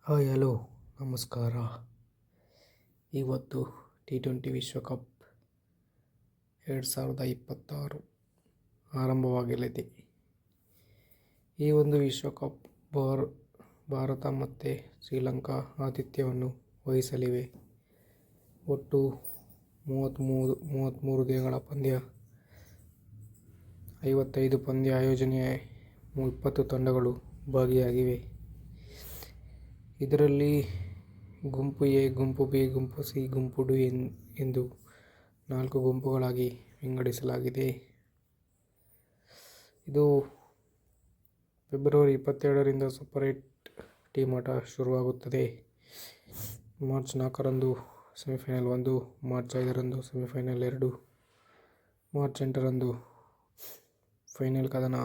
Hi hello ನಮಸ್ಕಾರ. ಇವತ್ತು T20 ವಿಶ್ವಕಪ್ 2026 ಆರಂಭವಾಗಲಿದೆ. ಈ ಒಂದು ವಿಶ್ವಕಪ್ ಭಾರತ ಮತ್ತು ಶ್ರೀಲಂಕಾ ಆತಿಥ್ಯವನ್ನು ವಹಿಸಲಿವೆ. ಒಟ್ಟು 33 ದಿನಗಳ ಪಂದ್ಯ, 55 ಪಂದ್ಯ ಆಯೋಜನೆ, 20 ತಂಡಗಳು ಭಾಗಿಯಾಗಿವೆ. ಇದರಲ್ಲಿ ಗುಂಪು ಎ, ಗುಂಪು ಬಿ, ಗುಂಪು ಸಿ, ಗುಂಪು ಡಿ ಎಂದು 4 ಗುಂಪುಗಳಾಗಿ ವಿಂಗಡಿಸಲಾಗಿದೆ. ಇದು ಫೆಬ್ರವರಿ 22ರಿಂದ ಸೂಪರ್ 8 ಟೀಮ್ ಆಟ ಶುರುವಾಗುತ್ತದೆ. ಮಾರ್ಚ್ 4ರಂದು ಸೆಮಿಫೈನಲ್ 1, ಮಾರ್ಚ್ 5ರಂದು ಸೆಮಿಫೈನಲ್ 2, ಮಾರ್ಚ್ 8ರಂದು ಫೈನಲ್ ಕದನ